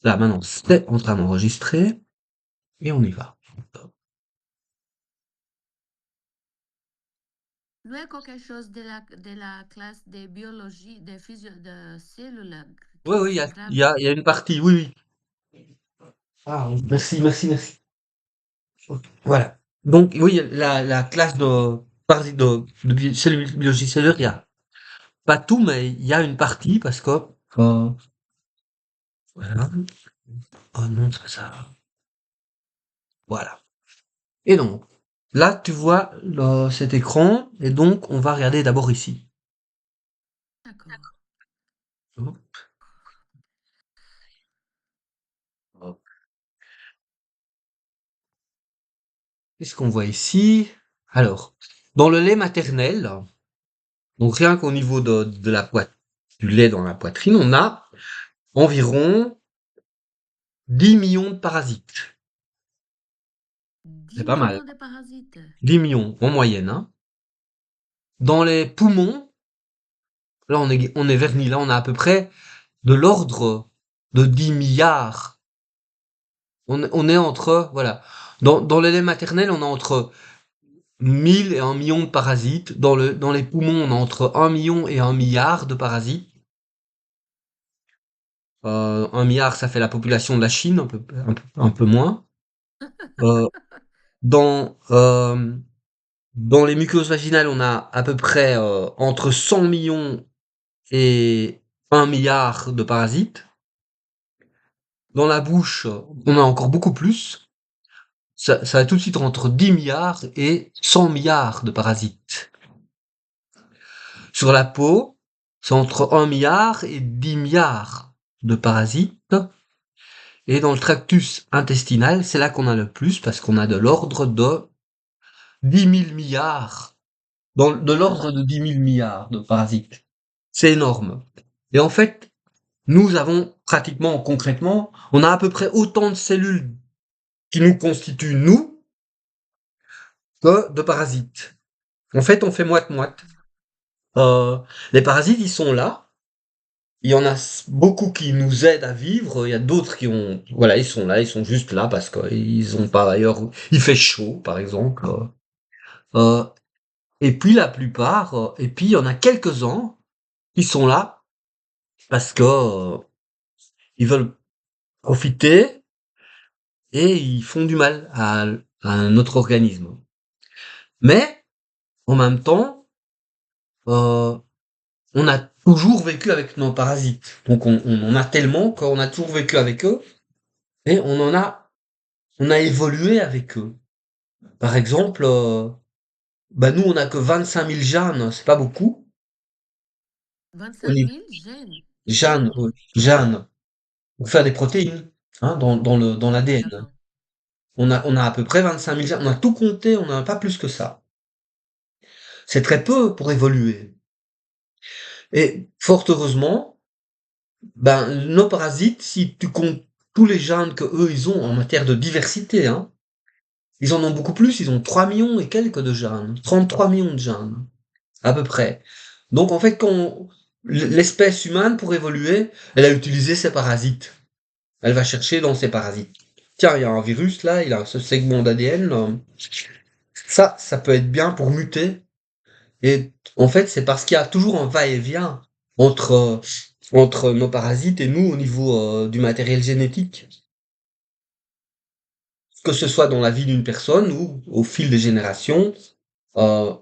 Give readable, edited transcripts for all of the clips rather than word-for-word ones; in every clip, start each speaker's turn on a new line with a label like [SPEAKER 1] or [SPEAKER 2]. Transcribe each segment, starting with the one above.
[SPEAKER 1] Là, maintenant, c'est en train d'enregistrer et on y va.
[SPEAKER 2] Luego quelque chose de la classe de biologie, de physio, de cellules,
[SPEAKER 1] Oui,
[SPEAKER 2] que
[SPEAKER 1] oui,
[SPEAKER 2] c'est grave.
[SPEAKER 1] il y a une partie, oui, oui. Ah, merci, merci, merci. Voilà. Donc, oui, la classe de cellules biologie cellulaire, il y a pas tout, mais il y a une partie parce que, euh, voilà. Oh non, c'est pas ça. Voilà. Et donc, là, tu vois cet écran, et donc, on va regarder d'abord ici.
[SPEAKER 2] D'accord.
[SPEAKER 1] Hop, hop. Qu'est-ce qu'on voit ici? Alors, dans le lait maternel, donc rien qu'au niveau de la du lait dans la poitrine, on a environ 10 millions de parasites. C'est
[SPEAKER 2] dix
[SPEAKER 1] pas mal.
[SPEAKER 2] millions de parasites.
[SPEAKER 1] 10 millions en moyenne, hein. Dans les poumons, là on est verni, là on a à peu près de l'ordre de 10 milliards. On est entre, voilà. Dans le lait maternel, on a entre 1000 et 1 million de parasites. Dans les poumons, on a entre 1 million et 1 milliard de parasites. 1 milliard, ça fait la population de la Chine, un peu moins. Euh, dans, euh, dans les muqueuses vaginales, on a à peu près entre 100 millions et 1 milliard de parasites. Dans la bouche, on a encore beaucoup plus. Ça va tout de suite entre 10 milliards et 100 milliards de parasites. Sur la peau, c'est entre 1 milliard et 10 milliards de parasites. Et dans le tractus intestinal, c'est là qu'on a le plus, parce qu'on a de l'ordre de 10 000 milliards. De l'ordre
[SPEAKER 2] Wow.
[SPEAKER 1] de 10 000 milliards de parasites. C'est énorme. Et en fait, nous avons pratiquement, concrètement, on a à peu près autant de cellules qui nous constituent, nous, que de parasites. En fait, on fait moite-moite. Euh, les parasites, ils sont là. Il y en a beaucoup qui nous aident à vivre. Il y a d'autres qui ont, voilà, ils sont là, ils sont juste là parce qu'ils ont pas ailleurs. Il fait chaud, par exemple. Euh, et puis la plupart, et puis il y en a quelques-uns qui sont là parce que ils veulent profiter et ils font du mal à notre organisme. Mais en même temps, euh, on a toujours vécu avec nos parasites. Donc on en a tellement qu'on a toujours vécu avec eux et on a évolué avec eux. Par exemple, bah nous on a que 25 000 gènes, c'est pas beaucoup. On
[SPEAKER 2] 25 000 gènes.
[SPEAKER 1] gènes pour faire des protéines hein, dans
[SPEAKER 2] Ah oui,
[SPEAKER 1] l'ADN.
[SPEAKER 2] d'accord.
[SPEAKER 1] On a à peu près 25 000 gènes. On a tout compté, on n'en a pas plus que ça. C'est très peu pour évoluer. Et fort heureusement, ben nos parasites, si tu comptes tous les gènes que eux ils ont en matière de diversité, hein, ils en ont beaucoup plus, ils ont 3 millions et quelques de gènes, 33 millions de gènes, à peu près. Donc en fait, quand l'espèce humaine, pour évoluer, elle a utilisé ses parasites. Elle va chercher dans ses parasites. Tiens, il y a un virus là, il a ce segment d'ADN. Ça peut être bien pour muter. Et en fait, c'est parce qu'il y a toujours un va-et-vient entre nos parasites et nous au niveau du matériel génétique. Que ce soit dans la vie d'une personne ou au fil des générations, euh,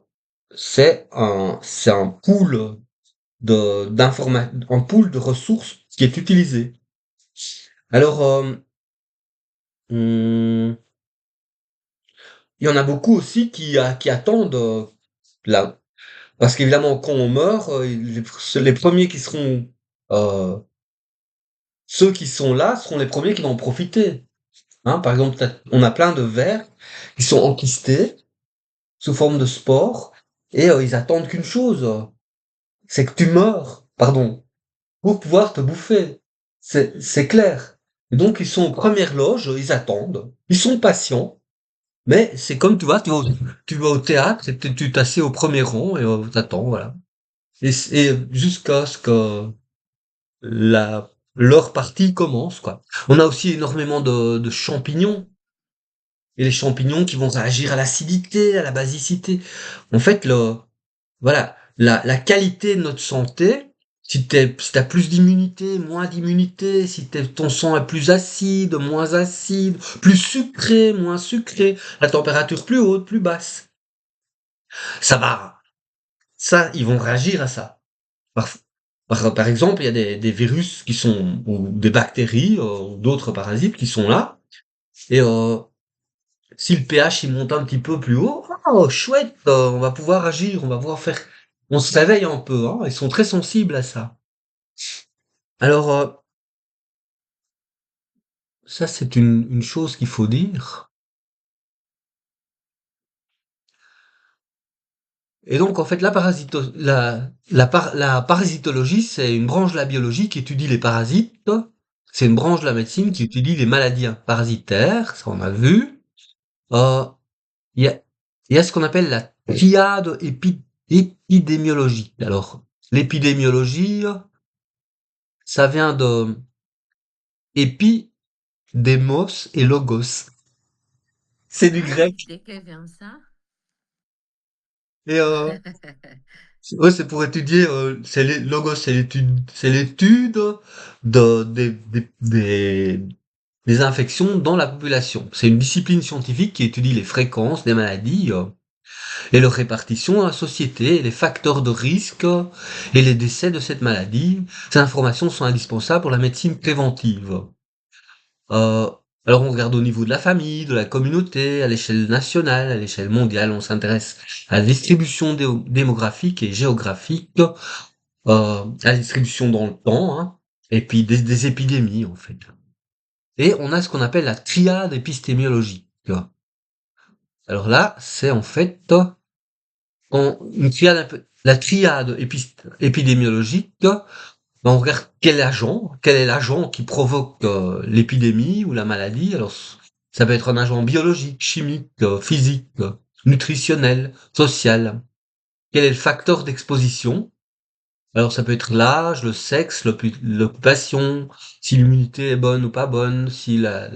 [SPEAKER 1] c'est un pool un pool de ressources qui est utilisé. Alors, il y en a beaucoup aussi qui attendent là, parce qu'évidemment quand on meurt, les premiers qui seront euh, ceux qui sont là seront les premiers qui vont en profiter. Hein, par exemple, on a plein de vers qui sont enquistés sous forme de spores et ils attendent qu'une chose, c'est que tu meurs, pardon, pour pouvoir te bouffer. C'est clair. Et donc ils sont aux premières loges, ils attendent, ils sont patients, mais c'est comme tu vois, tu vas au théâtre et tu t'assieds au premier rang et t'attends, voilà. Et jusqu'à ce que leur partie commence, quoi. On a aussi énormément de champignons, et les champignons qui vont réagir à l'acidité, à la basicité. En fait, voilà, la qualité de notre santé, si t'as plus d'immunité, moins d'immunité, si ton sang est plus acide, moins acide, plus sucré, moins sucré, la température plus haute, plus basse, ça va, ça, ils vont réagir à ça. Par, par exemple, il y a des virus qui sont, ou des bactéries, ou d'autres parasites qui sont là, et si le pH il monte un petit peu plus haut, oh chouette, on va pouvoir agir, on va pouvoir faire, on se réveille un peu, hein, ils sont très sensibles à ça. Alors, ça c'est une chose qu'il faut dire. Et donc en fait la parasitologie, c'est une branche de la biologie qui étudie les parasites. C'est une branche de la médecine qui étudie les maladies parasitaires, ça on a vu. Euh, Il y a, il y a ce qu'on appelle la triade épidémiologique. Alors, l'épidémiologie, ça vient de épi, démos et logos. C'est du
[SPEAKER 2] Ah,
[SPEAKER 1] grec.
[SPEAKER 2] de que vient ça?
[SPEAKER 1] Et ouais, c'est pour étudier, logos, c'est l'étude des infections dans la population. C'est une discipline scientifique qui étudie les fréquences des maladies et leur répartition dans la société, et les facteurs de risque et les décès de cette maladie. Ces informations sont indispensables pour la médecine préventive. Euh, alors on regarde au niveau de la famille, de la communauté, à l'échelle nationale, à l'échelle mondiale, on s'intéresse à la distribution démographique et géographique, à la distribution dans le temps, hein, et puis des épidémies en fait. Et on a ce qu'on appelle la triade épistémiologique. Alors là, c'est en fait une triade la triade épidémiologique, ben, on regarde quel est l'agent qui provoque l'épidémie ou la maladie. Alors, ça peut être un agent biologique, chimique, physique, nutritionnel, social. Quel est le facteur d'exposition? Alors, ça peut être l'âge, le sexe, l'occupation, si l'immunité est bonne ou pas bonne, si la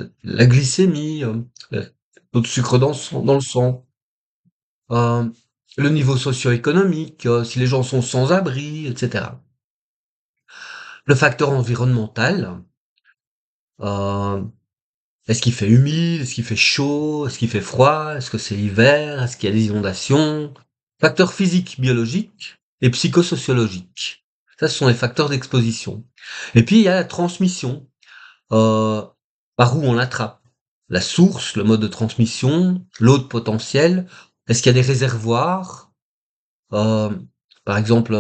[SPEAKER 1] glycémie, le taux de sucre dans le sang. euh, le niveau socio-économique, si les gens sont sans abri, etc. Le facteur environnemental, euh, est-ce qu'il fait humide, est-ce qu'il fait chaud, est-ce qu'il fait froid, est-ce que c'est l'hiver, est-ce qu'il y a des inondations. Facteurs physiques, biologiques et psychosociologiques. Ça, ce sont les facteurs d'exposition. Et puis, il y a la transmission, euh, par où on l'attrape. La source, le mode de transmission, l'autre potentiel, est-ce qu'il y a des réservoirs. Euh, Par exemple,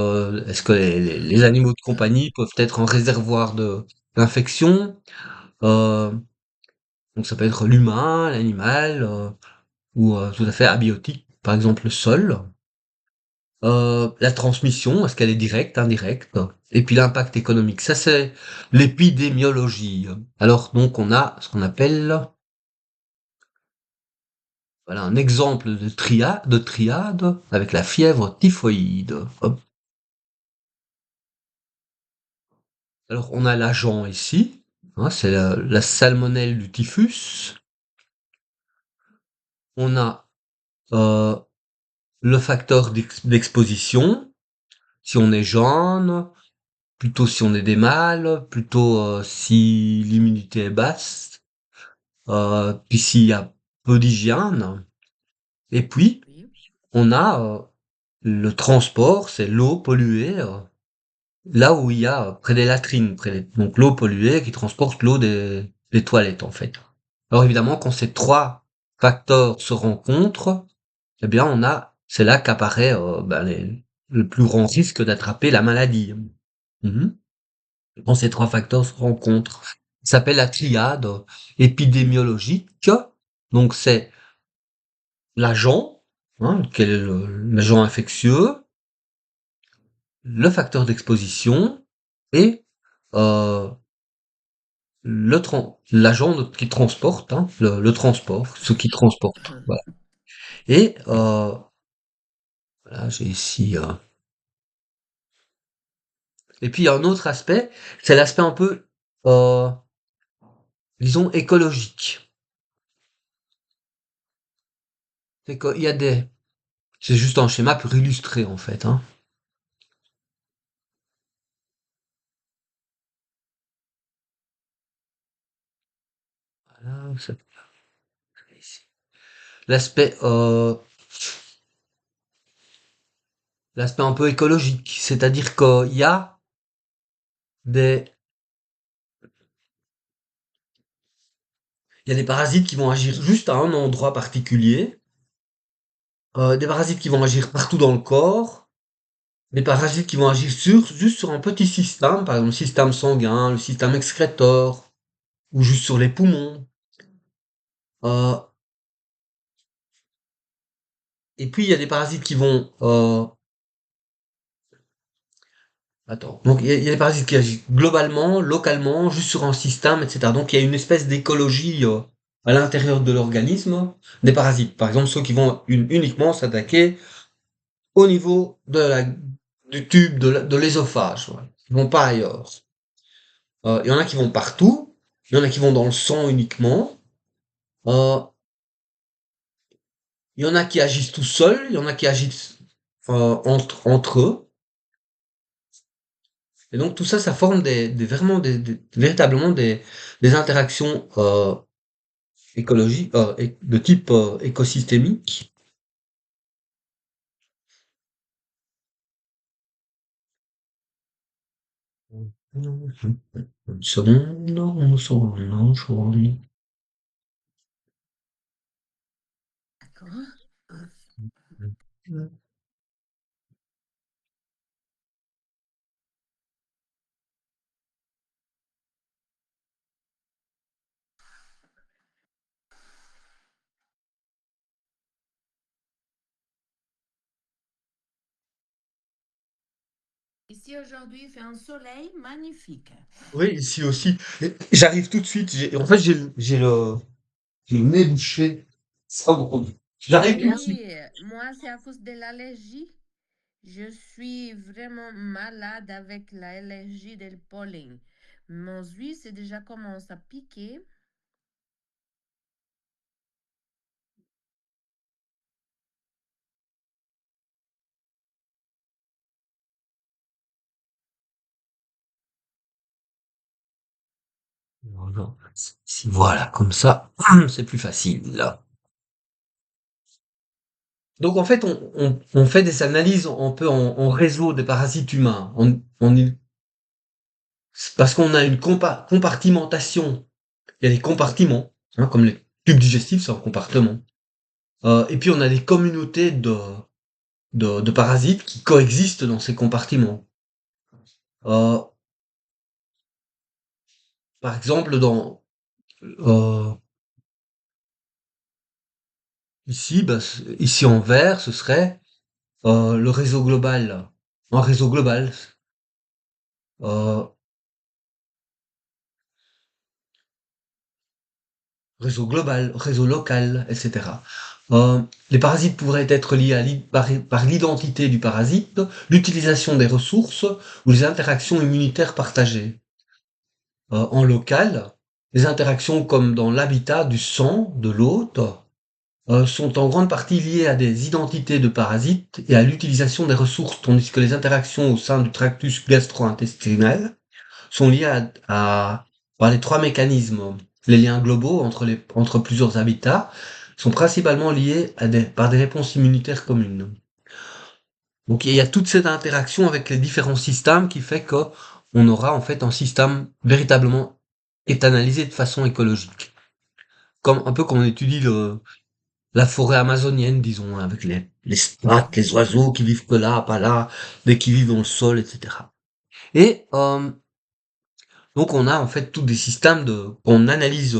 [SPEAKER 1] est-ce que les animaux de compagnie peuvent être un réservoir d'infection? Euh, donc ça peut être l'humain, l'animal, ou tout à fait abiotique, par exemple le sol. La transmission, est-ce qu'elle est directe, indirecte? Et puis l'impact économique, ça c'est l'épidémiologie. Alors donc on a ce qu'on appelle, voilà, un exemple de triade avec la fièvre typhoïde. Hop. Alors, on a l'agent ici, hein, c'est la salmonelle du typhus. On a euh, le facteur d'exposition, si on est jaune, plutôt si on est des mâles, plutôt si l'immunité est basse, puis s'il y a peu d'hygiène. Et puis,
[SPEAKER 2] Oui.
[SPEAKER 1] on a le transport, c'est l'eau polluée, là où il y a près des latrines, donc l'eau polluée qui transporte l'eau des toilettes en fait. Alors évidemment, quand ces trois facteurs se rencontrent, eh bien c'est là qu'apparaît le plus grand risque d'attraper la maladie. Mhm. Quand ces trois facteurs se rencontrent, ça s'appelle la triade épidémiologique. Donc c'est l'agent, hein, quel est l'agent infectieux, le facteur d'exposition et euh, l'agent qui transporte, hein, le transport, ce qui transporte. Voilà. Et voilà, j'ai ici. Et puis il y a un autre aspect, c'est l'aspect un peu euh, disons, écologique. C'est qu'il y a des... C'est juste un schéma pour illustrer, en fait, hein. Voilà, l'aspect l'aspect un peu écologique, c'est-à-dire qu'il y a des il y a des parasites qui vont agir juste à un endroit particulier, des parasites qui vont agir partout dans le corps, des parasites qui vont agir juste sur un petit système, par exemple le système sanguin, le système excréteur, ou juste sur les poumons. Euh, et puis il y a des parasites qui vont attends. Donc il y a des parasites qui agissent globalement, localement, juste sur un système, etc. Donc il y a une espèce d'écologie à l'intérieur de l'organisme des parasites. Par exemple, ceux qui vont uniquement s'attaquer au niveau du tube, de l'ésophage. Ouais. Ils vont pas ailleurs. Il y en a qui vont partout, il y en a qui vont dans le sang uniquement, euh, il y en a qui agissent tout seuls, il y en a qui agissent entre eux. Et donc tout ça, ça forme vraiment véritablement des interactions écologiques de type écosystémique. Une seconde, une seconde, une seconde.
[SPEAKER 2] D'accord. Ici aujourd'hui, il fait un soleil magnifique.
[SPEAKER 1] Oui, ici aussi. J'arrive tout de suite. En fait, j'ai le nez bouché. Ça, bon, j'arrive tout de
[SPEAKER 2] Ah
[SPEAKER 1] suite.
[SPEAKER 2] oui, moi, c'est à cause de l'allergie. Je suis vraiment malade avec l'allergie del pollen. Mon yeux, c'est déjà commence à piquer.
[SPEAKER 1] Voilà. Voilà, comme ça, c'est plus facile, là. Donc en fait, on fait des analyses un peu en réseau des parasites humains. Parce qu'on a une compartimentation. Il y a des compartiments, hein, comme les tubes digestifs, c'est un compartiment. Et puis on a des communautés de parasites qui coexistent dans ces compartiments. Euh, Par exemple, euh, ici, ici en vert, ce serait le réseau global. Un réseau global. Euh, Réseau global, réseau local, etc. Les parasites pourraient être liés par l'identité du parasite, l'utilisation des ressources ou les interactions immunitaires partagées. En local, les interactions comme dans l'habitat du sang de l'hôte sont en grande partie liées à des identités de parasites et à l'utilisation des ressources, tandis que les interactions au sein du tractus gastro-intestinal sont liées par les trois mécanismes. Les liens globaux entre plusieurs habitats sont principalement liés par des réponses immunitaires communes. Donc il y a toute cette interaction avec les différents systèmes qui fait que on aura en fait un système véritablement est analysé de façon écologique. Comme un peu comme on étudie la forêt amazonienne, disons, avec les strates, les oiseaux qui vivent que là, pas là, dès qu'ils vivent dans le sol, etc. Et donc on a en fait tous des systèmes on analyse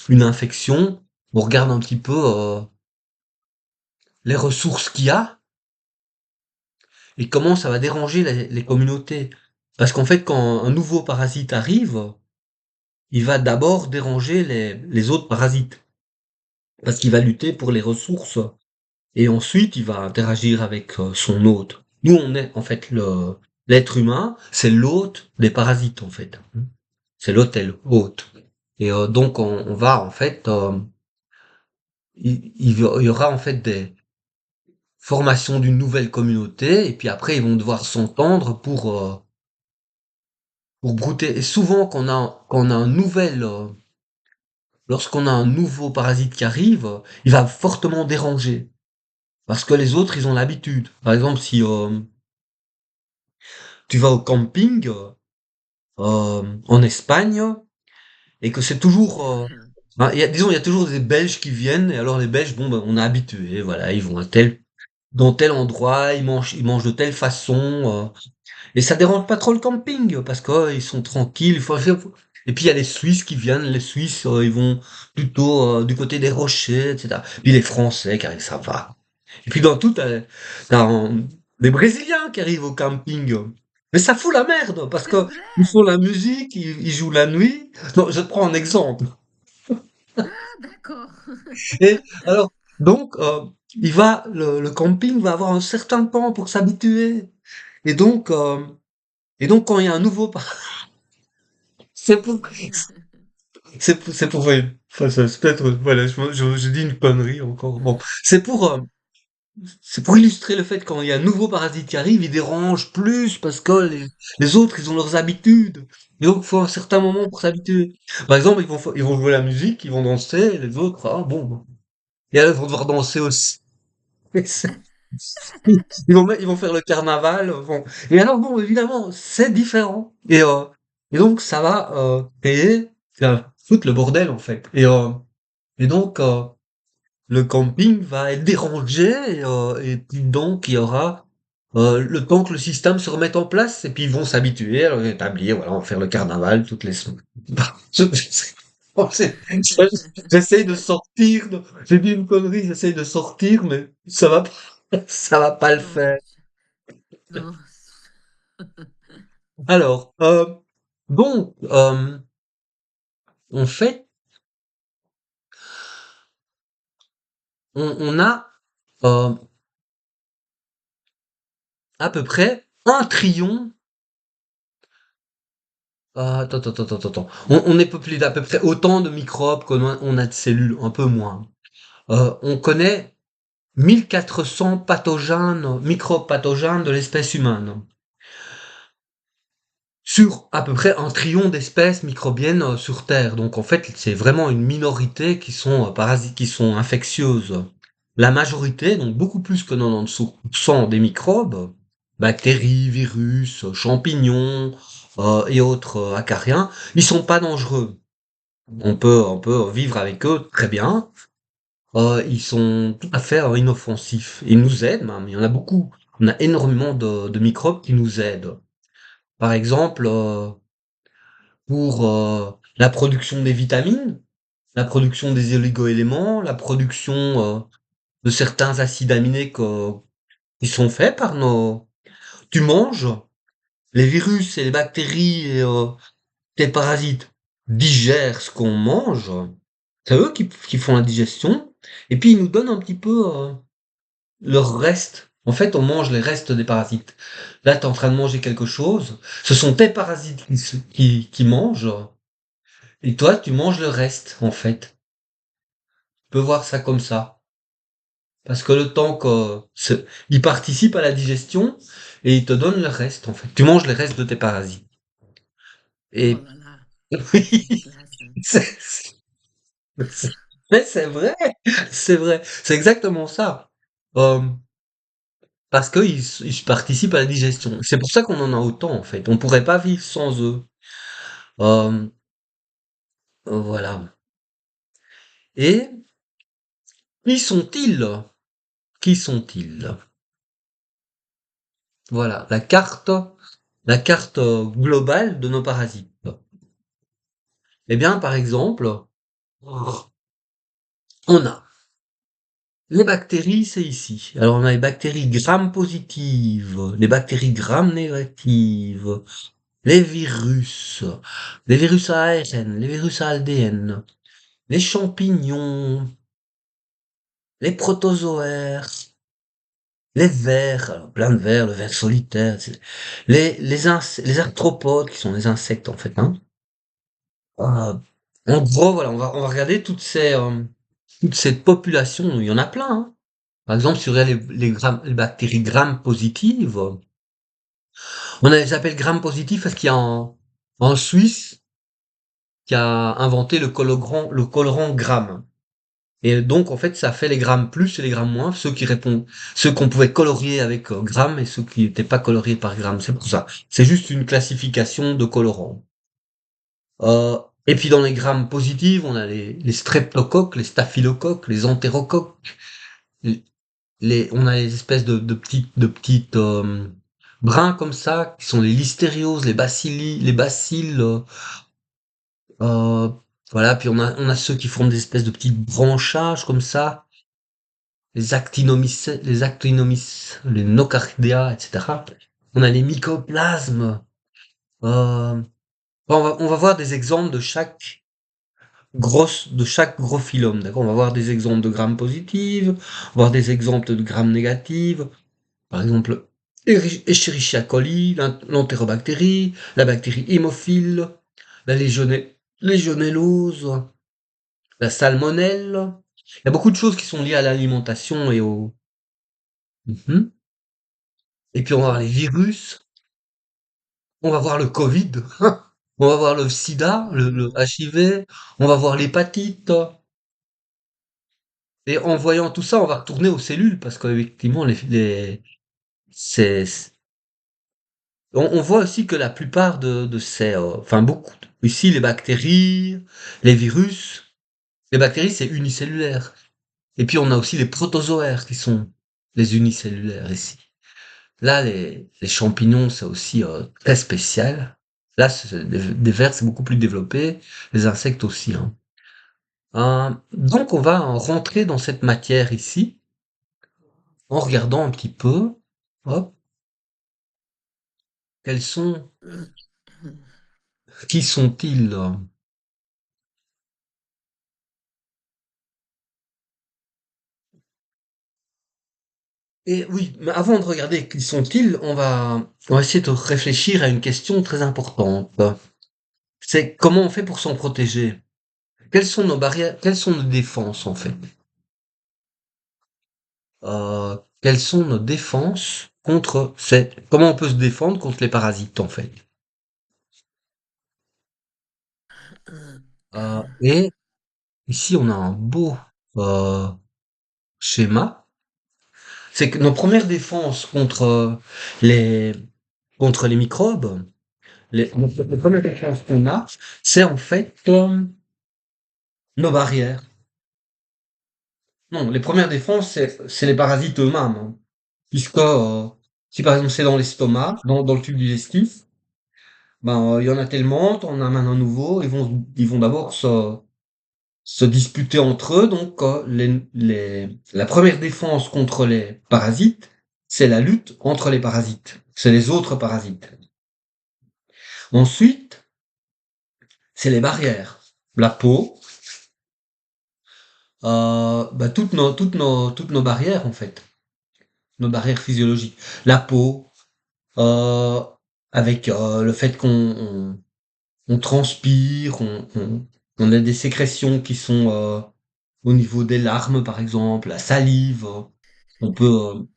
[SPEAKER 1] une infection, on regarde un petit peu les ressources qu'il y a et comment ça va déranger les communautés. Parce qu'en fait, quand un nouveau parasite arrive, il va d'abord déranger les autres parasites. Parce qu'il va lutter pour les ressources. Et ensuite, il va interagir avec son hôte. Nous, on est en fait l'être humain, c'est l'hôte des parasites en fait. c'est l'hôtel hôte. Et donc on va en fait, il y aura en fait des formations d'une nouvelle communauté, et puis après ils vont devoir s'entendre pour brouter. Et souvent quand on a un nouvel, lorsqu'on a un nouveau parasite qui arrive, il va fortement déranger. Parce que les autres, ils ont l'habitude. Par exemple, si tu vas au camping en Espagne et que c'est toujours, ben, disons, il y a toujours des Belges qui viennent et alors les Belges, bon, ben, on est habitué, voilà, ils vont dans tel endroit, ils mangent de telle façon et ça dérange pas trop le camping parce que ils sont tranquilles. Et puis il y a les Suisses qui viennent, les Suisses, ils vont plutôt du côté des rochers, etc. Puis les Français, car ça va. Et puis dans tout, des Brésiliens qui arrivent au camping. Mais ça fout la merde, parce
[SPEAKER 2] C'est
[SPEAKER 1] que ils
[SPEAKER 2] vrai.
[SPEAKER 1] font la musique, ils jouent la nuit. Non, je te prends un exemple.
[SPEAKER 2] Ah, d'accord.
[SPEAKER 1] Et alors, donc, le camping va avoir un certain temps pour s'habituer. Et donc, euh, et donc, quand il y a un nouveau, c'est pour, c'est pour, ouais, enfin, c'est peut-être, voilà, je dis une connerie encore. Bon, c'est pour illustrer le fait quand il y a un nouveau parasite qui arrive, il dérange plus parce que les autres, ils ont leurs habitudes. Et donc, il faut un certain moment pour s'habituer. Par exemple, ils vont jouer la musique, ils vont danser, et les autres, ah bon. Et alors, ils vont devoir danser aussi. Ils vont faire le carnaval. Bon. Et alors, bon, évidemment, c'est différent. Et donc, ça va ça va foutre le bordel, en fait. Et donc, le camping va être dérangé et puis donc il y aura le temps que le système se remette en place et puis ils vont s'habituer à établir, voilà, on va faire le carnaval toutes les semaines. Bon, j'essaye de sortir, j'ai dit une connerie, j'essaye de sortir, mais ça va pas, ça va pas le
[SPEAKER 2] Oh mon
[SPEAKER 1] faire.
[SPEAKER 2] Dieu. Non.
[SPEAKER 1] Alors, donc, en fait, on a euh, à peu près un trillion. Attends, attends, attends, attends. On est peuplé d'à peu près autant de microbes qu'on a de cellules, un peu moins. On connaît 1400 pathogènes, microbes pathogènes de l'espèce humaine. Sur à peu près un trillion d'espèces microbiennes sur Terre. Donc en fait, c'est vraiment une minorité qui sont parasites, qui sont infectieuses. La majorité, donc beaucoup plus que 90% des microbes, bactéries, virus, champignons et autres acariens, ils sont pas dangereux. On peut vivre avec eux très bien. Ils sont tout à fait inoffensifs. Ils nous aident même. Il y en a beaucoup. On a énormément de microbes qui nous aident. Par exemple, pour la production des vitamines, la production des oligoéléments, la production de certains acides aminés qui sont faits par nos... Tu manges, les virus et les bactéries et tes parasites digèrent ce qu'on mange. C'est eux qui font la digestion. Et puis ils nous donnent un petit peu leur reste. En fait, on mange les restes des parasites. Là, tu es en train de manger quelque chose. Ce sont tes parasites qui mangent. Et toi, tu manges le reste, en fait. Tu peux voir ça comme ça. Parce que le temps ils participent à la digestion et ils te donnent le reste, en fait. Tu manges les restes de tes parasites.
[SPEAKER 2] Oh
[SPEAKER 1] Et
[SPEAKER 2] là là. C'est
[SPEAKER 1] oui,
[SPEAKER 2] dégueulasse, hein.
[SPEAKER 1] c'est, mais c'est vrai, c'est vrai. C'est exactement ça. Euh, Parce ils participent à la digestion. C'est pour ça qu'on en a autant, en fait. On pourrait pas vivre sans eux. Euh, voilà. Et qui sont-ils? Qui sont-ils? Voilà, la carte globale de nos parasites. Eh bien, par exemple, on a les bactéries, c'est ici. Alors, on a les bactéries gram-positives, les bactéries gram-négatives, les virus à ARN, les virus à ADN, les champignons, les protozoaires, les vers, alors plein de vers, le ver solitaire, les arthropodes, qui sont les insectes en fait, hein. Euh, En gros, voilà, on va regarder toute cette population. Il y en a plein, hein. Par exemple, si on regarde les bactéries gram positives, on les appelle gram positifs parce qu'il y a en Suisse qui a inventé le colorant gram. Et donc, en fait, ça fait les grammes plus et les grammes moins, ceux qu'on pouvait colorier avec grammes et ceux qui n'étaient pas coloriés par grammes. C'est pour ça. C'est juste une classification de colorants. Euh, et puis dans les grammes positives, on a les streptocoques, les staphylocoques, les entérocoques, on a les espèces de petites brins comme ça, qui sont les listérioses, les bacilli, les bacilles. Euh, voilà, puis on a ceux qui forment des espèces de petites branchages comme ça, les nocardia, etc. On a les mycoplasmes. On va voir des exemples de chaque gros phylum, d'accord? On va voir des exemples de grammes positives, on va voir des exemples de grammes négatives. Par exemple, Escherichia coli, l'entérobactérie, la bactérie hémophile, la légionellose, la salmonelle. Il y a beaucoup de choses qui sont liées à l'alimentation et au... Mhm. Et puis on va voir les virus, on va voir le Covid, on va voir le sida, le
[SPEAKER 2] Mhm.
[SPEAKER 1] HIV, on va voir l'hépatite. Et en voyant tout ça, on va retourner aux cellules parce qu'effectivement, c'est, on voit aussi que la plupart de ces, enfin beaucoup, ici les bactéries, les virus, les bactéries c'est unicellulaire. Et puis on a aussi les protozoaires qui sont les unicellulaires ici. Là, les champignons, c'est aussi très spécial. Là, des vers, c'est beaucoup plus développé. Les insectes aussi, hein. Donc, on va rentrer dans cette matière ici en regardant un petit peu, hop, quels sont, qui sont-ils? Et oui, mais avant de regarder qui sont-ils, on va essayer de réfléchir à une question très importante. C'est comment on fait pour s'en protéger? Quelles sont nos barrières? Quelles sont nos défenses en fait? Quelles sont nos défenses contre comment on peut se défendre contre les parasites en fait? Et ici on a un beau euh, schéma. C'est que nos premières défenses les contre les microbes, les premières défenses qu'on a, c'est en fait nos barrières. Non, les premières défenses, c'est les parasites eux-mêmes, hein. Puisque si par exemple c'est dans l'estomac, dans le tube digestif, ben il y en a tellement, t'en amènes un nouveau, ils vont d'abord se disputer entre eux. Donc la première défense contre les parasites, c'est la lutte entre les parasites. C'est les autres parasites. Ensuite, c'est les barrières. La peau, bah, toutes nos barrières en fait, nos barrières physiologiques. La peau, euh, avec le fait on transpire, on a des sécrétions qui sont au niveau des larmes par exemple, la salive. On peut,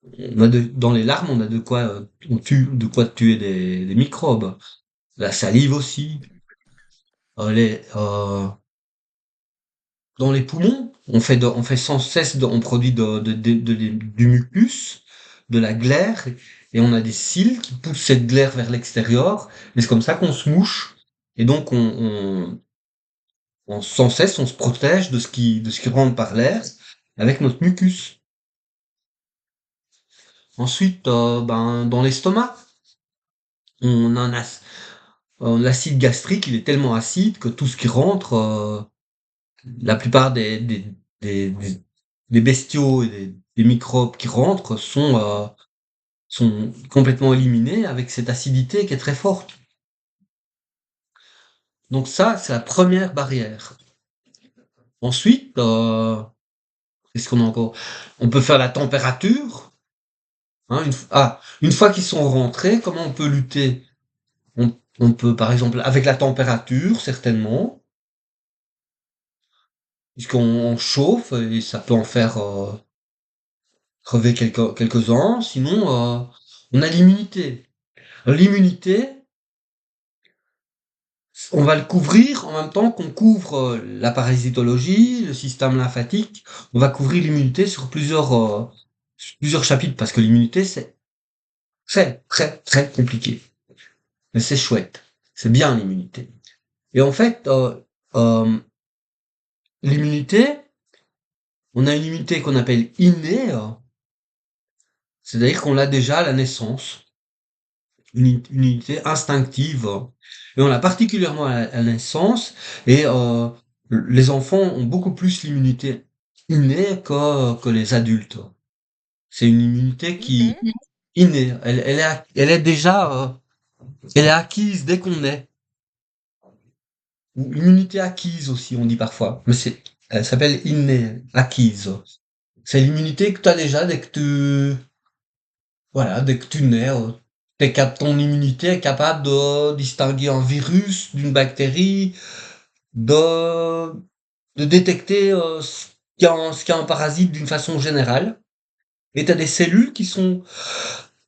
[SPEAKER 1] dans les larmes, on a de quoi tuer des microbes. La salive aussi. Dans les poumons, on fait sans cesse, on produit du mucus, de la glaire, et on a des cils qui poussent cette glaire vers l'extérieur. Mais c'est comme ça qu'on se mouche, et donc sans cesse, on se protège de ce qui rentre par l'air avec notre mucus. Ensuite, ben, dans l'estomac, on a l'acide gastrique, il est tellement acide que tout ce qui rentre, la plupart des, des bestiaux et des microbes qui rentrent sont complètement éliminés avec cette acidité qui est très forte. Donc ça, c'est la première barrière. Ensuite, qu'est-ce qu'on a encore? On peut faire la température. Hein, une fois qu'ils sont rentrés, comment on peut lutter? On peut, par exemple, avec la température, certainement, puisqu'on chauffe et ça peut en faire crever quelques-uns. Sinon, on a l'immunité. L'immunité, on va le couvrir en même temps qu'on couvre la parasitologie, le système lymphatique. On va couvrir l'immunité sur plusieurs chapitres parce que l'immunité, c'est très, très, très compliqué. Mais c'est chouette. C'est bien l'immunité. Et en fait, euh, l'immunité, on a une immunité qu'on appelle innée, c'est-à-dire qu'on l'a déjà à la naissance, une unité instinctive. Et on l'a particulièrement à la naissance, et les enfants ont beaucoup plus l'immunité innée que les adultes. C'est une immunité qui
[SPEAKER 2] Inné?
[SPEAKER 1] innée, elle est déjà, elle est acquise dès qu'on est. Ou immunité acquise aussi, on dit parfois. Mais elle s'appelle innée, acquise. C'est l'immunité que tu as déjà dès que tu nais. Ton immunité est capable de distinguer un virus d'une bactérie, de, de détecter ce qu'est un parasite d'une façon générale. Et tu as des cellules qui sont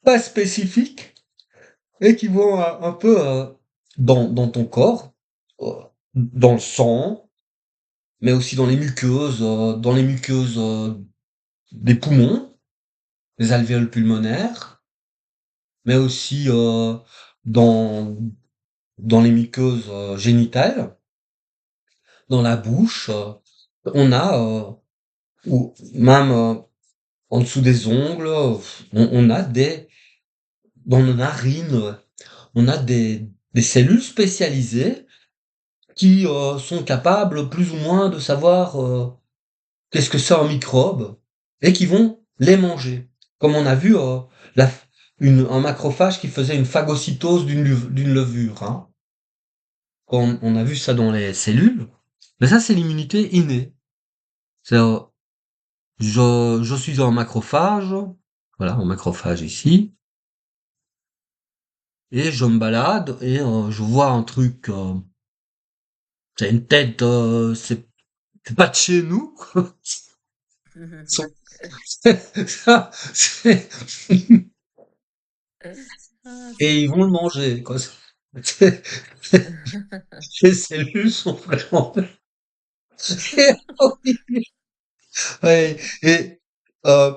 [SPEAKER 1] pas spécifiques et qui vont un peu dans ton corps, euh, dans le sang, mais aussi dans les muqueuses des poumons, les alvéoles pulmonaires, mais aussi dans, dans les muqueuses génitales, dans la bouche. On a, ou même en dessous des ongles, on a dans nos narines, on a des cellules spécialisées qui sont capables plus ou moins de savoir qu'est-ce que c'est un microbe et qui vont les manger. Comme on a vu la, un macrophage qui faisait une phagocytose d'une levure. Hein. Quand on a vu ça dans les cellules, mais ça c'est l'immunité innée. C'est, je suis un macrophage, voilà, un macrophage ici, et je me balade et je vois un truc, c'est une tête, c'est pas de chez nous. Ça,
[SPEAKER 2] Ah,
[SPEAKER 1] et
[SPEAKER 2] c'est
[SPEAKER 1] ils vont le
[SPEAKER 2] drôle.
[SPEAKER 1] manger, quoi. Les cellules sont vraiment ouais, et euh,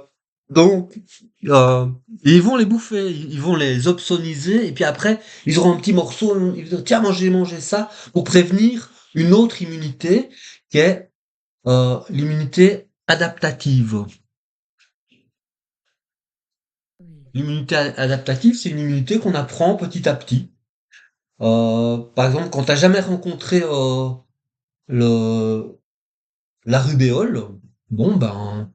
[SPEAKER 1] donc ils vont les bouffer, ils vont les opsoniser et puis après ils auront un petit morceau, ils vont dire tiens mangez ça pour prévenir une autre immunité qui est l'immunité adaptative.
[SPEAKER 2] Oui.
[SPEAKER 1] L'immunité adaptative, c'est une immunité qu'on apprend petit à petit. Par exemple, quand t'as jamais rencontré le la rubéole, bon ben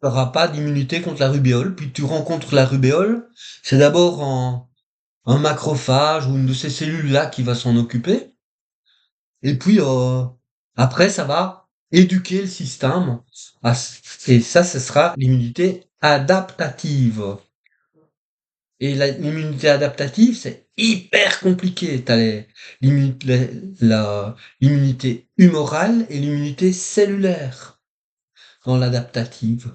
[SPEAKER 1] t'auras pas d'immunité contre la rubéole, puis tu rencontres la rubéole, c'est d'abord un macrophage ou une de ces cellules-là qui va s'en occuper, et puis après ça va éduquer le système, et ça, ce sera l'immunité adaptative. Et l'immunité adaptative, c'est hyper compliqué. T'as l'immunité humorale et l'immunité cellulaire dans l'adaptative.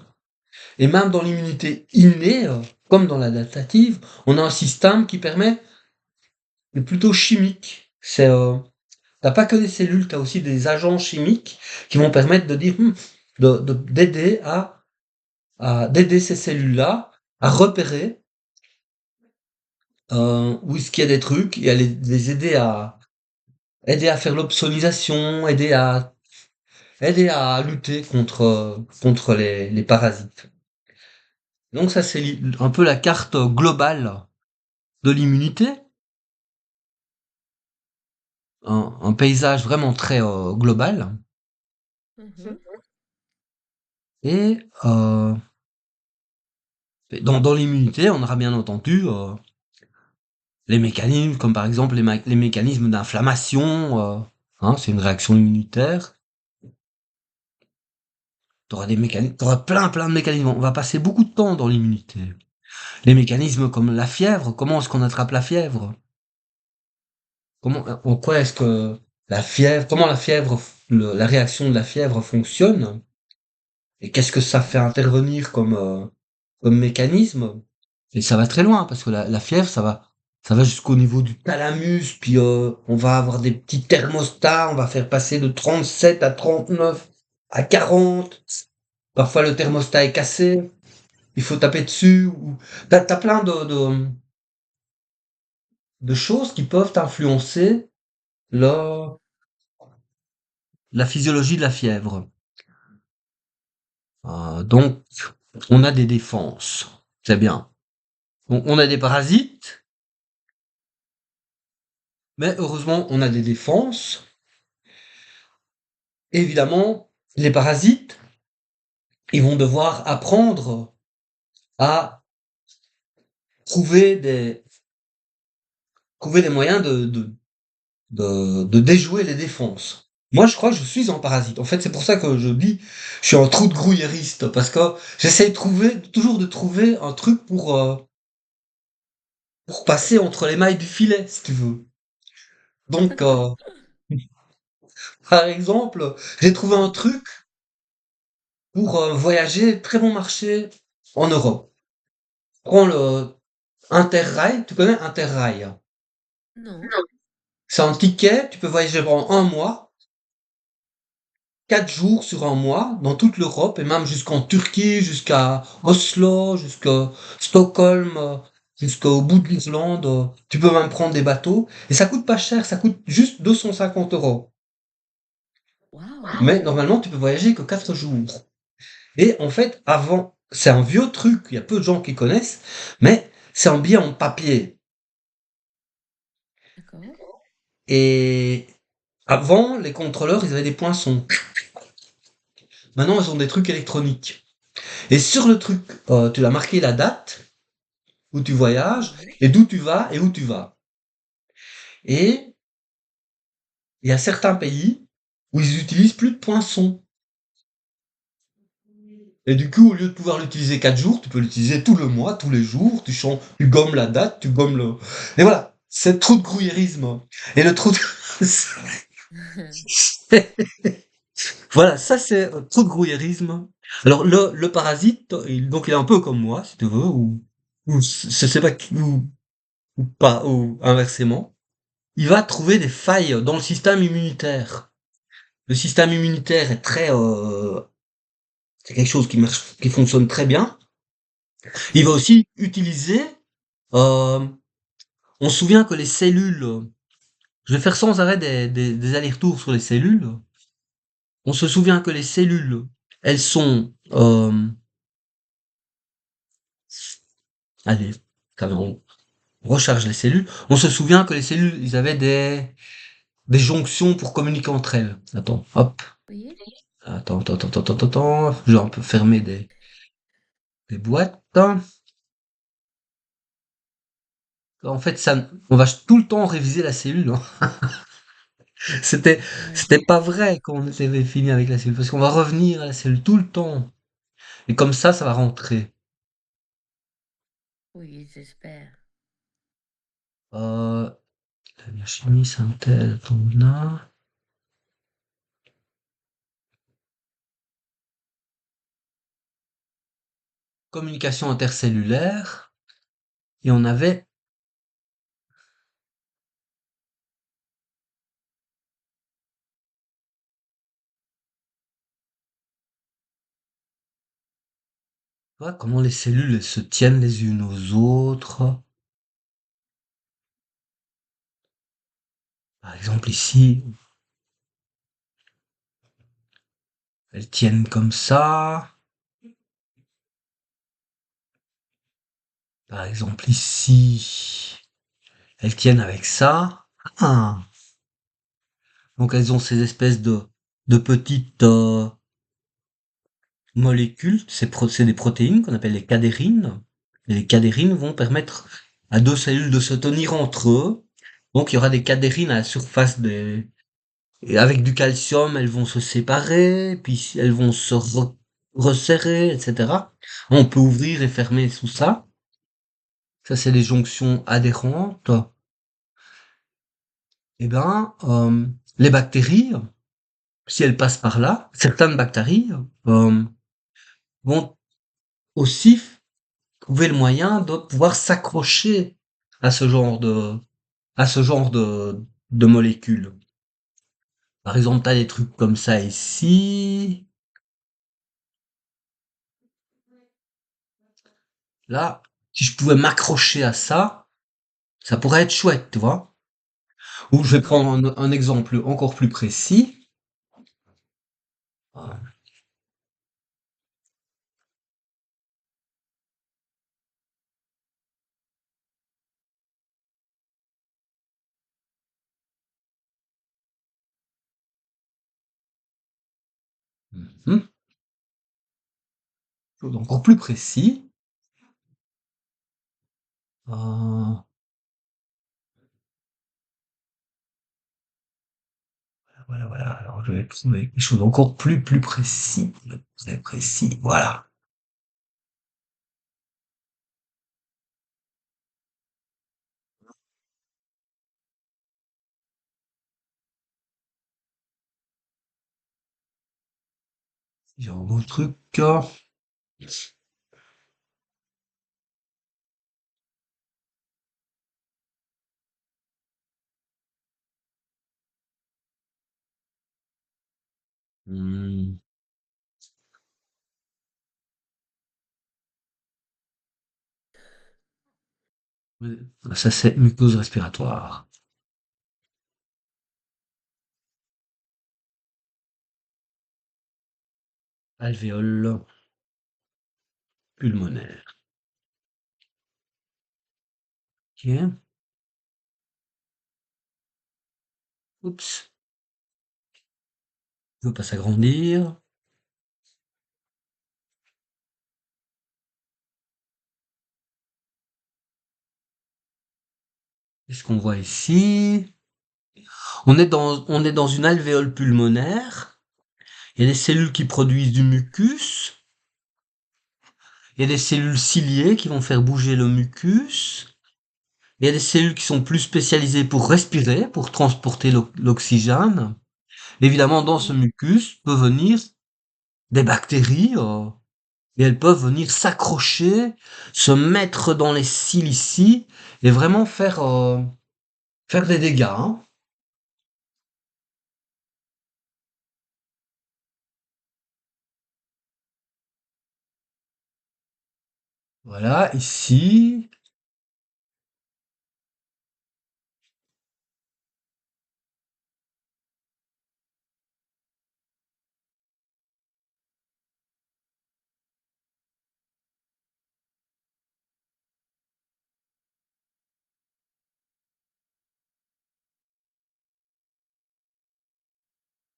[SPEAKER 1] Et même dans l'immunité innée, comme dans l'adaptative, on a un système qui permet, mais plutôt chimique. T'as pas que des cellules, t'as aussi des agents chimiques qui vont permettre de dire, d'aider d'aider ces cellules-là à repérer où est-ce qu'il y a des trucs et à les aider à faire l'opsonisation, aider à lutter contre les parasites. Donc ça c'est un peu la carte globale de l'immunité, un paysage vraiment très global.
[SPEAKER 2] Mhm.
[SPEAKER 1] Et dans l'immunité, on aura bien entendu les mécanismes, comme par exemple les mécanismes d'inflammation. Hein, c'est une réaction immunitaire. T'auras plein de mécanismes. On va passer beaucoup de temps dans l'immunité. Les mécanismes comme la fièvre, comment est-ce qu'on attrape la fièvre? en quoi est-ce que comment la fièvre, la réaction de la fièvre fonctionne et qu'est-ce que ça fait intervenir comme mécanisme. Et ça va très loin parce que la fièvre, ça va jusqu'au niveau du thalamus, puis on va avoir des petits thermostats, on va faire passer de 37 à 39 à 40. Parfois le thermostat est cassé, il faut taper dessus. T'as plein de choses qui peuvent influencer la, la physiologie de la fièvre. Donc, on a des défenses. C'est bien. On a des parasites, mais heureusement, on a des défenses. Évidemment, les parasites, ils vont devoir apprendre à trouver trouver des moyens de déjouer les défenses. Moi, je crois que je suis un parasite. En fait, c'est pour ça que je dis, je suis un trou de grouillériste, parce que j'essaie toujours de trouver un truc pour passer entre les mailles du filet, si tu veux. Donc, par exemple, j'ai trouvé un truc pour voyager très bon marché en Europe. Prends le Interrail, tu connais Interrail?
[SPEAKER 2] Non.
[SPEAKER 1] C'est un ticket, tu peux voyager pendant un mois, 4 jours sur un mois, dans toute l'Europe, et même jusqu'en Turquie, jusqu'à Oslo, jusqu'à Stockholm, jusqu'au bout de l'Islande. Tu peux même prendre des bateaux, et ça coûte pas cher, ça coûte juste 250 €.
[SPEAKER 2] Waouh.
[SPEAKER 1] Mais normalement, tu peux voyager que 4 jours. Et en fait, avant, c'est un vieux truc, il y a peu de gens qui connaissent, mais c'est un billet en papier.
[SPEAKER 2] D'accord.
[SPEAKER 1] Et avant, les contrôleurs, ils avaient des poinçons. Maintenant, ils ont des trucs électroniques. Et sur le truc, tu as marqué la date où tu voyages
[SPEAKER 2] Oui.
[SPEAKER 1] et d'où tu vas et où tu vas. Et il y a certains pays où ils utilisent plus de poinçons. Et du coup, au lieu de pouvoir l'utiliser 4 jours, tu peux l'utiliser tout le mois, tous les jours. Tu gommes la date, tu gommes le. Et voilà, c'est trop de grouillérisme. Et le trou de. Voilà, ça c'est trop de grouillérisme. Alors le parasite, donc il est un peu comme moi, si tu veux, ou je sais pas ou pas, ou inversement. Il va trouver des failles dans le système immunitaire. Le système immunitaire est c'est quelque chose qui marche, qui fonctionne très bien. Il va
[SPEAKER 2] Oui.
[SPEAKER 1] aussi utiliser, euh, on se souvient que les cellules, je vais faire sans arrêt des allers-retours sur les cellules. On se souvient que les cellules, elles sont, allez, on recharge les cellules. On se souvient que les cellules, ils avaient des jonctions pour communiquer entre elles. Attends, hop.
[SPEAKER 2] Oui.
[SPEAKER 1] Attends. Je vais un peu fermer des boîtes. En fait, on va tout le temps réviser la cellule, hein. C'était,
[SPEAKER 2] Ouais.
[SPEAKER 1] c'était pas vrai qu'on avait fini avec la cellule, parce qu'on va revenir à la cellule tout le temps. Et comme ça va rentrer.
[SPEAKER 2] Oui, j'espère.
[SPEAKER 1] Euh, la biochimie, synthèse, on a. Communication intercellulaire. Et on avait, tu vois, comment les cellules elles se tiennent les unes aux autres. Par exemple, ici, elles tiennent comme ça. Par exemple, ici, elles tiennent avec ça. Ah. Donc elles ont ces espèces de petites molécules, c'est des protéines qu'on appelle les cadérines. Et les cadérines vont permettre à deux cellules de se tenir entre eux. Donc il y aura des cadérines à la surface des. Et avec du calcium, elles vont se séparer, puis elles vont se resserrer, etc. On peut ouvrir et fermer sous ça. Ça, c'est les jonctions adhérentes. eh ben, les bactéries, si elles passent par là, certaines bactéries vont aussi trouver le moyen de pouvoir s'accrocher à ce genre de, à ce genre de molécules. Par exemple, t'as des trucs comme ça ici. Là, si je pouvais m'accrocher à ça, ça pourrait être chouette, tu vois. Ou je vais prendre un exemple encore plus précis. Mhm. Chose encore plus précis. Euh, voilà, voilà. Alors, je vais trouver quelque chose encore plus précis. Très précis. Voilà. J'ai un beau truc. Hmm. Ça, c'est muqueuse respiratoire. Alvéole pulmonaire. Ok. Oups. Il ne veut pas s'agrandir. Qu'est-ce qu'on voit ici? On est dans une alvéole pulmonaire. Il y a des cellules qui produisent du mucus. Il y a des cellules ciliées qui vont faire bouger le mucus. Il y a des cellules qui sont plus spécialisées pour respirer, pour transporter l'oxygène. Évidemment, dans ce mucus peut venir des bactéries, et elles peuvent venir s'accrocher, se mettre dans les cils ici, et vraiment faire des dégâts, hein. Voilà, ici.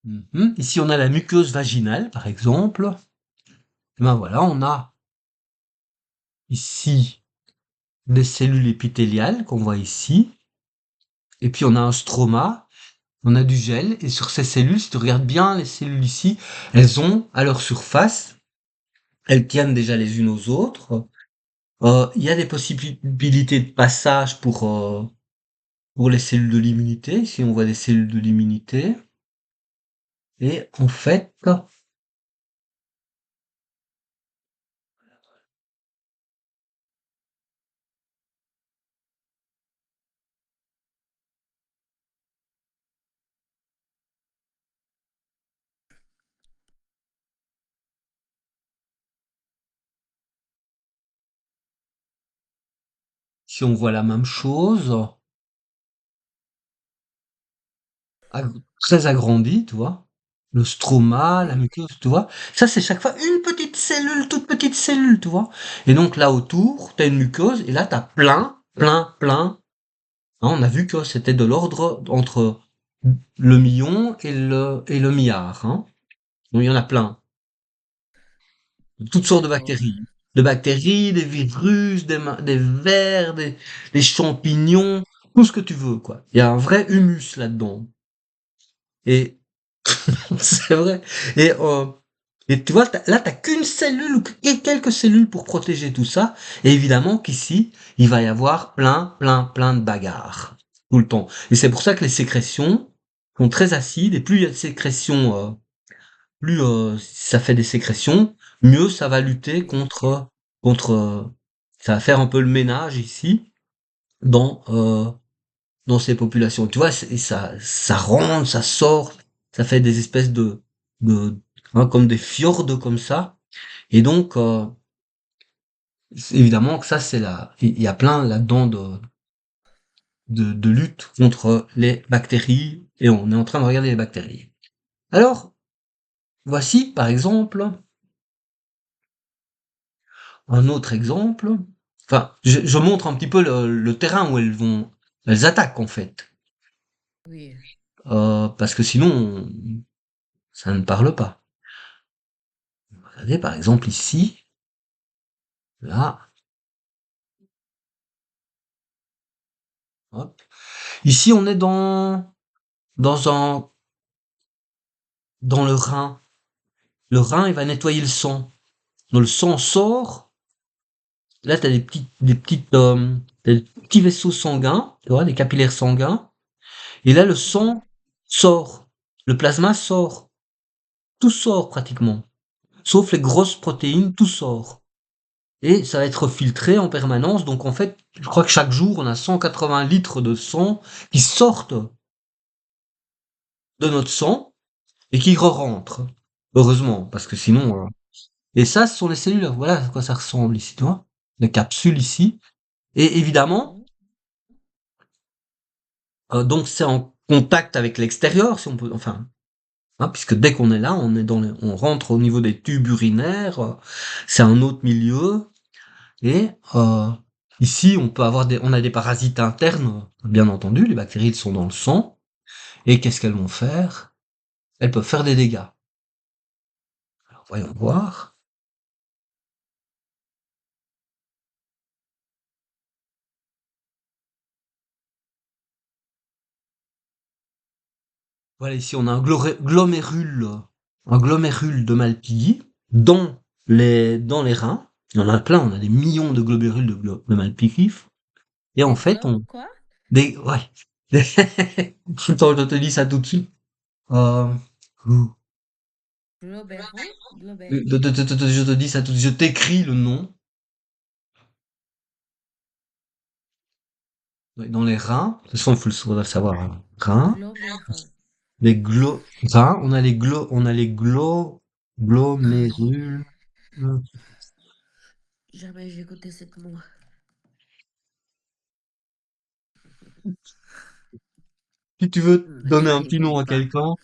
[SPEAKER 1] Mhm. Ici, on a la muqueuse vaginale, par exemple. Et ben voilà, on a ici des cellules épithéliales qu'on voit ici. Et puis on a un stroma, on a du gel. Et sur ces cellules, si tu regardes bien les cellules ici, elles ont à leur surface, elles tiennent déjà les unes aux autres. Il y a des possibilités de passage pour les cellules de l'immunité. Ici, on voit des cellules de l'immunité. Et en fait, si on voit la même chose, très agrandie, tu vois. Le stroma, la muqueuse, tu vois. Ça, c'est chaque fois une petite cellule, toute petite cellule, tu vois. Et donc là autour, tu as une muqueuse, et là, tu as plein. Hein, on a vu que c'était de l'ordre entre le million et le milliard. Hein. Donc il y en a plein. De toutes sortes de
[SPEAKER 2] D'accord.
[SPEAKER 1] bactéries. De bactéries, des virus, des vers, des champignons, tout ce que tu veux, quoi. Il y a un vrai humus là-dedans. Et c'est vrai. Et, euh, et tu vois, là, t'as qu'une cellule ou quelques cellules pour protéger tout ça. Et évidemment qu'ici, il va y avoir plein de bagarres. tout le temps. Et c'est pour ça que les sécrétions sont très acides, et plus il y a de sécrétions, plus ça fait des sécrétions, mieux ça va lutter
[SPEAKER 2] Oui.
[SPEAKER 1] contre ça va faire un peu le ménage ici dans dans ces populations. Tu vois, ça rentre, ça sort, ça fait des espèces de comme des fjords comme ça. Et donc évidemment que ça c'est là, il y a plein là-dedans de lutte contre les bactéries, et on est en train de regarder les bactéries. Alors, voici par exemple un autre exemple. Enfin, je montre un petit peu le terrain où elles attaquent en fait.
[SPEAKER 2] Oui.
[SPEAKER 1] Parce que sinon, ça ne parle pas. Regardez par exemple ici, là, hop. Ici, on est dans un, dans le rein. Le rein, il va nettoyer le sang. Donc le sang sort. Là, t'as des petits vaisseaux sanguins, tu vois, des capillaires sanguins. Et là, le
[SPEAKER 2] Mhm.
[SPEAKER 1] sang sort. Le plasma sort. Tout sort pratiquement. Sauf les grosses protéines, tout sort. Et ça va être filtré en permanence. Donc en fait, je crois que chaque jour, on a 180 litres de sang qui sortent de notre sang et qui re-rentrent. Heureusement, parce que
[SPEAKER 2] Oui.
[SPEAKER 1] sinon... Et ça, ce sont les cellules. Voilà à quoi ça ressemble ici, tu vois. Les capsules ici. Et évidemment,
[SPEAKER 2] Mhm.
[SPEAKER 1] donc c'est en contact avec l'extérieur, si on peut... Enfin, hein, puisque dès qu'on est là, on rentre au niveau des tubes urinaires. C'est un autre milieu. Et ici, on a des parasites internes, bien entendu. Les bactéries elles sont dans le sang. Et qu'est-ce qu'elles vont faire? Elles peuvent faire des dégâts. Alors, voyons voir. Voilà, ici, on a un glomérule de Malpighi dans les reins. Il y en a plein, on a des millions de glomérules de Malpighi. Et en
[SPEAKER 2] Des
[SPEAKER 1] fait,
[SPEAKER 2] globes, quoi?
[SPEAKER 1] ouais. Attends, je te dis ça tout de suite. Euh,
[SPEAKER 2] Globéraux?
[SPEAKER 1] je te dis ça tout de suite. Je t'écris le nom. Ouais, dans les reins, de toute façon, faudrait le savoir, hein. Reins,
[SPEAKER 2] Globéraux.
[SPEAKER 1] reins, glomérules.
[SPEAKER 2] Jamais j'ai écouté ce mot.
[SPEAKER 1] Si tu veux
[SPEAKER 2] Ne
[SPEAKER 1] donner un petit
[SPEAKER 2] criez
[SPEAKER 1] nom à
[SPEAKER 2] pas.
[SPEAKER 1] quelqu'un,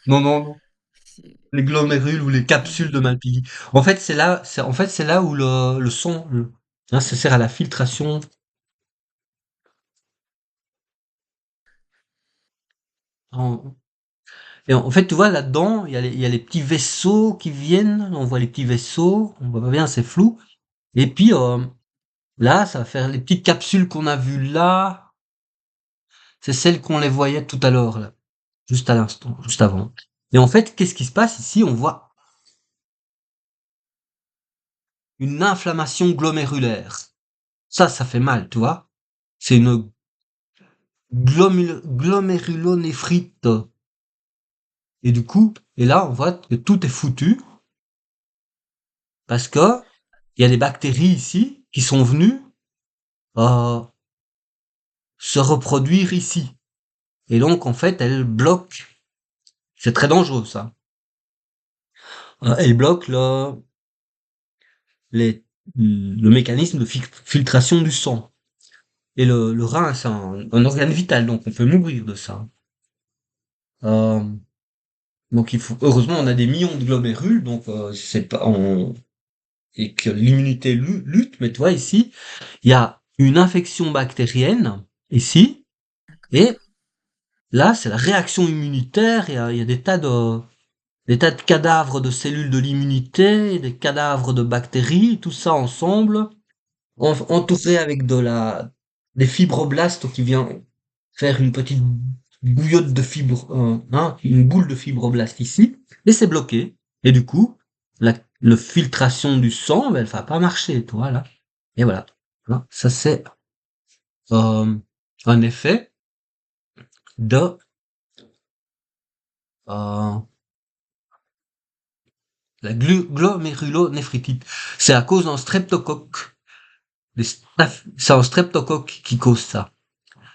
[SPEAKER 1] non, non, non.
[SPEAKER 2] C'est-
[SPEAKER 1] Les glomérules ou les capsules de
[SPEAKER 2] Oui.
[SPEAKER 1] Malpighi. En fait, c'est là où le sang, hein, ça sert à la filtration. En- et en fait, tu vois, là-dedans, il y a les petits vaisseaux qui viennent. On voit les petits vaisseaux. On voit pas bien, c'est flou. Et puis, là, ça va faire les petites capsules qu'on a vues là. C'est celles qu'on les voyait tout à l'heure, là. Juste à l'instant, juste avant. Et en fait, qu'est-ce qui se passe ici? On voit une inflammation glomérulaire. Ça fait mal, tu vois? C'est une glomérulonéphrite. Et du coup, et là, on voit que tout est foutu parce que il y a des bactéries ici qui sont venues euh, se reproduire ici. Et donc, en fait, elles bloquent. C'est très dangereux, ça. Elles bloquent le mécanisme de filtration du sang. Et le rein, c'est un organe vital, donc on peut mourir de ça. Euh, donc heureusement, on a des millions de glomérules, donc c'est pas, et que l'immunité lutte. Mais tu vois ici, il y a une infection bactérienne ici,
[SPEAKER 2] D'accord.
[SPEAKER 1] et là, c'est la réaction immunitaire. Il y a des tas de cadavres de cellules de l'immunité, des cadavres de bactéries, tout ça ensemble, entouré avec des fibroblastes qui viennent faire une petite bouillotte de fibres, hein, une boule de fibroblastes ici, et c'est bloqué. Et du coup, le filtration du sang, ben, elle va pas marcher, tu vois, là. Et voilà. Voilà. Ça, c'est un effet. de euh, la glomérulonéphrite. C'est à cause d'un streptocoque. C'est un streptocoque qui cause ça.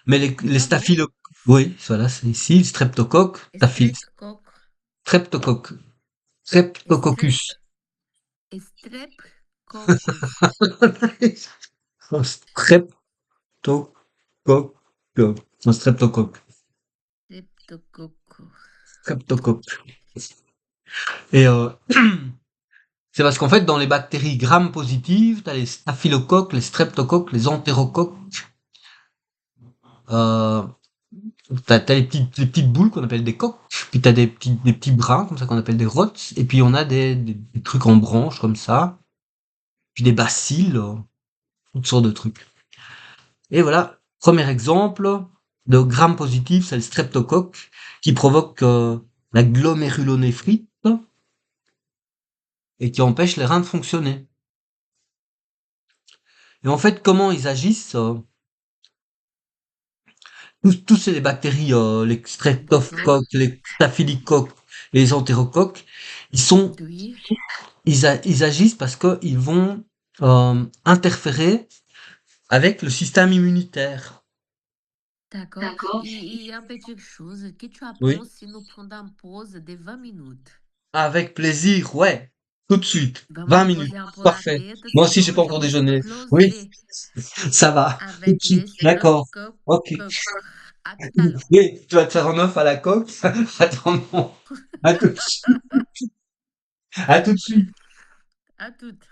[SPEAKER 1] Mais les
[SPEAKER 2] Ah bon?
[SPEAKER 1] staphylocoques, oui, voilà, c'est ici, streptocoque,
[SPEAKER 2] Streptocoque.
[SPEAKER 1] streptocoque,
[SPEAKER 2] Strep,
[SPEAKER 1] streptococcus.
[SPEAKER 2] streptococcus.
[SPEAKER 1] Un streptocoque, un streptocoque,
[SPEAKER 2] Streptocoque.
[SPEAKER 1] streptocoque. Et c'est parce qu'en fait, dans les bactéries gram-positives, t'as les staphylocoques, les streptocoques, les entérocoques. Euh, t'as les petites boules qu'on appelle des coques, puis t'as des petits brins comme ça qu'on appelle des rots, et puis on a des trucs en branches comme ça, puis des bacilles, toutes sortes de trucs. Et voilà, premier exemple de gram positif, c'est le streptocoque qui provoque la glomérulonéphrite et qui empêche les reins de fonctionner. Et en fait, comment ils agissent tous ces les bactéries, les
[SPEAKER 2] D'accord.
[SPEAKER 1] streptocoques, les staphylocoques et les entérocoques, ils sont
[SPEAKER 2] Oui.
[SPEAKER 1] ils agissent parce qu'ils vont interférer avec le système immunitaire.
[SPEAKER 2] D'accord. Il y a une petite chose que tu apprends
[SPEAKER 1] Oui.
[SPEAKER 2] si nous prenons une pause de 20 minutes.
[SPEAKER 1] Avec plaisir, ouais. Tout de suite.
[SPEAKER 2] Vamos
[SPEAKER 1] 20 minutes.
[SPEAKER 2] reposer un peu la
[SPEAKER 1] Parfait.
[SPEAKER 2] tête,
[SPEAKER 1] Moi aussi, j'ai
[SPEAKER 2] sinon
[SPEAKER 1] pas
[SPEAKER 2] je
[SPEAKER 1] encore
[SPEAKER 2] vais
[SPEAKER 1] déjeuné. Oui,
[SPEAKER 2] exploser
[SPEAKER 1] ça va. Tout de
[SPEAKER 2] avec
[SPEAKER 1] suite.
[SPEAKER 2] les
[SPEAKER 1] D'accord. Ok.
[SPEAKER 2] streptocoques. À tout à l'heure.
[SPEAKER 1] Oui, tu vas te faire un œuf à la coque. Attends, non. À tout de suite. À tout de suite.
[SPEAKER 2] À toutes.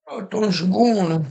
[SPEAKER 1] Attends une seconde.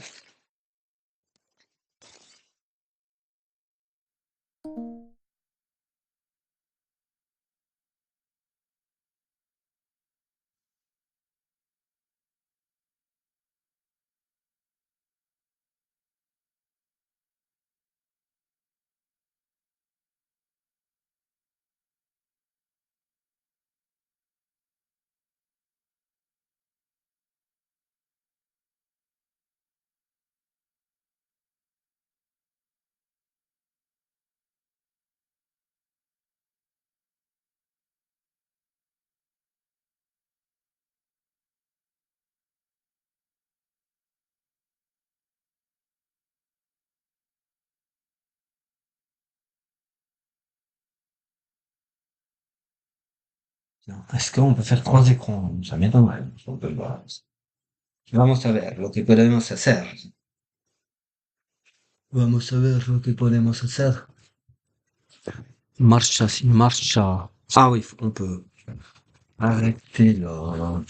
[SPEAKER 1] Est-ce qu'on peut faire 3 écrans? Ça m'étonnerait. On peut pas. Vamos a ver lo que podemos hacer. Vamos a ver lo que podemos hacer. Marcha, si marcha. Ah oui, on peut arrêter là.